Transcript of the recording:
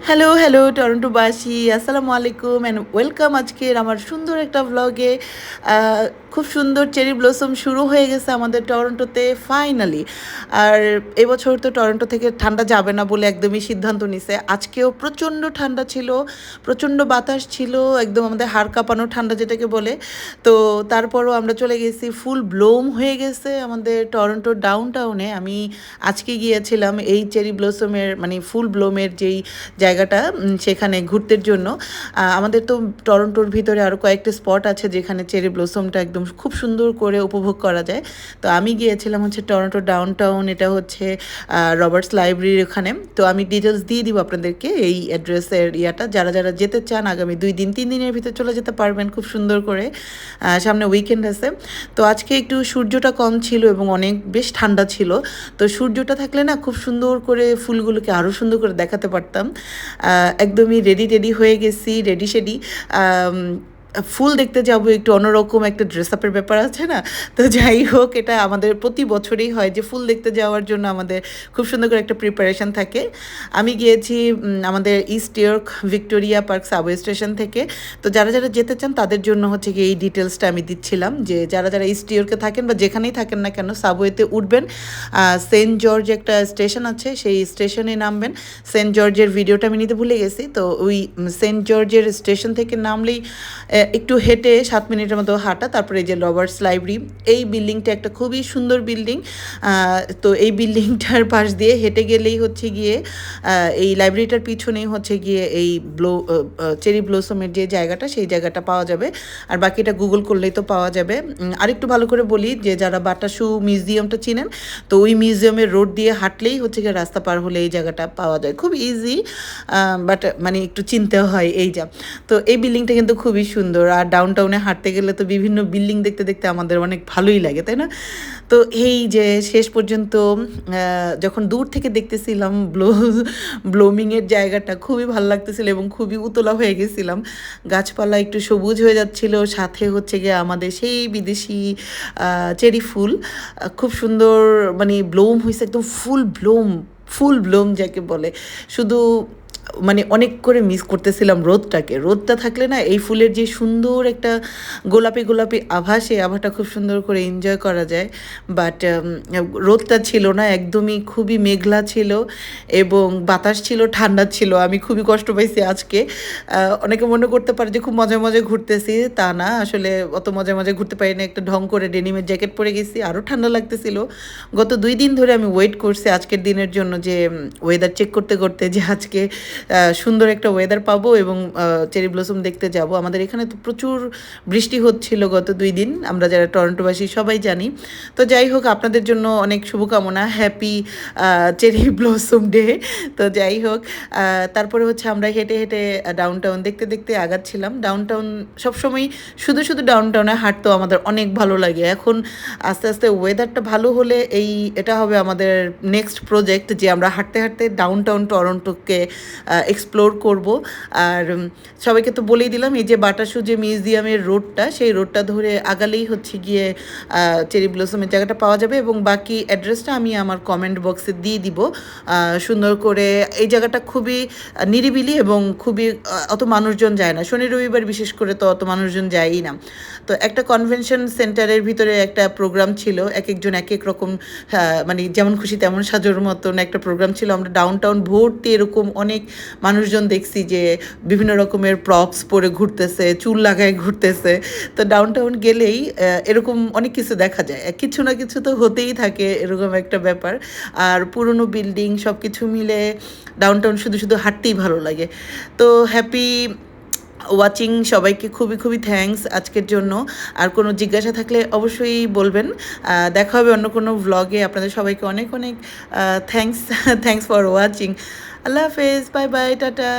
Hello, hello টরন্টোবাসী, আসসালামু আলাইকুম and welcome আজকের আমার সুন্দর একটা ভ্লগে। আ খুব সুন্দর চেরি ব্লসম শুরু হয়ে গেছে আমাদের টরন্টোতে ফাইনালি। আর এবছর তো টরন্টো থেকে ঠান্ডা যাবে না বলে একদমই সিদ্ধান্ত নিছে। আজকেও প্রচণ্ড ঠান্ডা ছিল, প্রচণ্ড বাতাস ছিল, একদম আমাদের হাড় কাঁপানো ঠান্ডা যেটাকে বলে। তো তারপরও আমরা চলে গেছি, ফুল ব্লোম হয়ে গেছে আমাদের টরন্টোর ডাউনটাউনে। আমি আজকে গিয়েছিলাম এই চেরি ব্লসমের মানে ফুল ব্লোমের যেই জায়গাটা সেখানে ঘুরতের জন্য। আমাদের তো টরন্টোর ভিতরে আরও কয়েকটা স্পট আছে যেখানে চেরি ব্লসমটা একদম খুব সুন্দর করে উপভোগ করা যায়। তো আমি গিয়েছিলাম হচ্ছে টরন্টো ডাউনটাউন, এটা হচ্ছে রবার্টস লাইব্রেরির ওখানে। তো আমি ডিটেলস দিয়ে দিব আপনাদেরকে এই অ্যাড্রেসের ইয়াটা, যারা যারা যেতে চান আগামী 2 দিন 3 দিনের ভিতরে চলে যেতে পারবেন খুব সুন্দর করে। সামনে উইকেন্ড আছে। তো আজকে একটু সূর্যটা কম ছিল এবং অনেক বেশ ঠান্ডা ছিল। তো সূর্যটা থাকলে না খুব সুন্দর করে ফুলগুলোকে আরও সুন্দর করে দেখাতে পারতাম। একদমই রেডি টেডি হয়ে গেছি, রেডি শেডি। ফুল দেখতে যাবো, একটু অন্যরকম একটা ড্রেস আপের ব্যাপার আছে না? তো যাই হোক, এটা আমাদের প্রতি বছরই হয় যে ফুল দেখতে যাওয়ার জন্য আমাদের খুব সুন্দর করে একটা প্রিপারেশন থাকে। আমি গিয়েছি আমাদের east York Victoria park subway station থেকে। তো যারা যারা যেতে চান তাদের জন্য হচ্ছে গিয়ে এই ডিটেলসটা আমি দিচ্ছিলাম, যে যারা যারা ইস্ট ইয়র্কে থাকেন বা যেখানেই থাকেন না কেন সাবওয়েতে উঠবেন। সেন্ট জর্জ একটা স্টেশন আছে, সেই স্টেশনে নামবেন। সেন্ট জর্জের ভিডিওটা আমি নিতে ভুলে গেছি। তো ওই সেন্ট জর্জের স্টেশন থেকে নামলেই একটু হেঁটে 7 মিনিটের মতো হাঁটা, তারপরে এই যে রবার্টস লাইব্রেরি। এই বিল্ডিংটা একটা খুবই সুন্দর বিল্ডিং। তো এই বিল্ডিংটার পাশ দিয়ে হেঁটে গেলেই হচ্ছে গিয়ে এই লাইব্রেরিটার পিছনেই হচ্ছে গিয়ে এই চেরি ব্লসমের যে জায়গাটা, সেই জায়গাটা পাওয়া যাবে। আর বাকিটা গুগল করলেই তো পাওয়া যাবে। আরেকটু ভালো করে বলি, যে যারা বাটাসু মিউজিয়ামটা চিনেন, তো ওই মিউজিয়ামের রোড দিয়ে হাঁটলেই হচ্ছে গিয়ে রাস্তা পার হলে এই জায়গাটা পাওয়া যায়, খুব ইজি। বাট মানে একটু চিনতে হয় এই যা। তো এই বিল্ডিংটা কিন্তু খুবই সুন্দর। আর ডাউনটাউনে হাঁটতে গেলে তো বিভিন্ন বিল্ডিং দেখতে দেখতে আমাদের অনেক ভালোই লাগে, তাই না? তো এই যে শেষ পর্যন্ত যখন দূর থেকে দেখতেছিলাম ব্লোমিংয়ের জায়গাটা খুবই ভালো লাগতেছিল এবং খুবই উতলা হয়ে গেছিলাম। গাছপালা একটু সবুজ হয়ে যাচ্ছিল, সাথে হচ্ছে গিয়ে আমাদের সেই বিদেশি চেরি ফুল খুব সুন্দর মানে ব্লোম হয়েছে, একদম ফুল ব্লোম যাকে বলে। শুধু মানে অনেক করে মিস করতেছিলাম রোদটাকে। রোদটা থাকলে না এই ফুলের যে সুন্দর একটা গোলাপি গোলাপি আভা, সেই আভাটা খুব সুন্দর করে এনজয় করা যায়। বাট রোদটা ছিল না একদমই, খুবই মেঘলা ছিল এবং বাতাস ছিল, ঠান্ডা ছিল। আমি খুবই কষ্ট পাইছি আজকে। অনেকে মনে করতে পারে যে খুব মজায় মজায় ঘুরতেছি, তা না, আসলে অত মজায় মজায় ঘুরতে পারি না। একটা ঢং করে ডেনিমের জ্যাকেট পরে গেছি, আরও ঠান্ডা লাগতেছিল। গত 2 দিন ধরে আমি ওয়েট করছি আজকের দিনের জন্য, যে ওয়েদার চেক করতে করতে যে আজকে সুন্দর একটা ওয়েদার পাবো এবং চেরি ব্লসম দেখতে যাব। আমাদের এখানে তো প্রচুর বৃষ্টি হচ্ছিল গত 2 দিন, আমরা যারা টরন্টোবাসী সবাই জানি। তো যাই হোক, আপনাদের জন্য অনেক শুভকামনা, হ্যাপি চেরি ব্লসম ডে। তো যাই হোক, তারপরে হচ্ছে আমরা হেঁটে হেঁটে ডাউনটাউন দেখতে দেখতে আগাচ্ছিলাম। ডাউনটাউন সবসময় শুধু শুধু ডাউনটাউনে হাঁটতেও আমাদের অনেক ভালো লাগে। এখন আস্তে আস্তে ওয়েদারটা ভালো হলে এটা হবে আমাদের নেক্সট প্রজেক্ট, যে আমরা হাঁটতে হাঁটতে ডাউনটাউন টরন্টোকে এক্সপ্লোর করব। আর সবাইকে তো বলেই দিলাম, এই যে বাটাসু যে মিউজিয়ামের রোডটা, সেই রোডটা ধরে আগালেই হচ্ছে গিয়ে চেরি ব্লসমের জায়গাটা পাওয়া যাবে এবং বাকি অ্যাড্রেসটা আমি আমার কমেন্ট বক্সে দিয়ে দিব সুন্দর করে। এই জায়গাটা খুবই নিরিবিলি এবং খুবই অত মানুষজন যায় না, শনি রবিবার বিশেষ করে তো অত মানুষজন যায়ই না। তো একটা কনভেনশন সেন্টারের ভিতরে একটা প্রোগ্রাম ছিল, এক একজন এক এক রকম মানে যেমন খুশি তেমন সাজোর মতন একটা প্রোগ্রাম ছিল। আমরা ডাউনটাউন ভর্তি এরকম অনেক মানুষজন দেখছি যে বিভিন্ন রকমের প্রপস পরে ঘুরতেছে, চুল লাগায় ঘুরতেছে। তো ডাউনটাউন গেলেই এরকম অনেক কিছু দেখা যায়, কিছু না কিছু তো হতেই থাকে, এরকম একটা ব্যাপার। আর পুরনো বিল্ডিং সব কিছু মিলে ডাউনটাউন শুধু শুধু হাঁটতেই ভালো লাগে। তো হ্যাপি ওয়াচিং সবাইকে, খুবই খুবই থ্যাঙ্কস আজকের জন্য। আর কোনো জিজ্ঞাসা থাকলে অবশ্যই বলবেন। দেখা হবে অন্য কোনো ভ্লগে। আপনাদের সবাইকে অনেক অনেক থ্যাঙ্কস থ্যাঙ্কস ফর ওয়াচিং। আল্লাহ হাফেজ, বাই বাই, টাটা।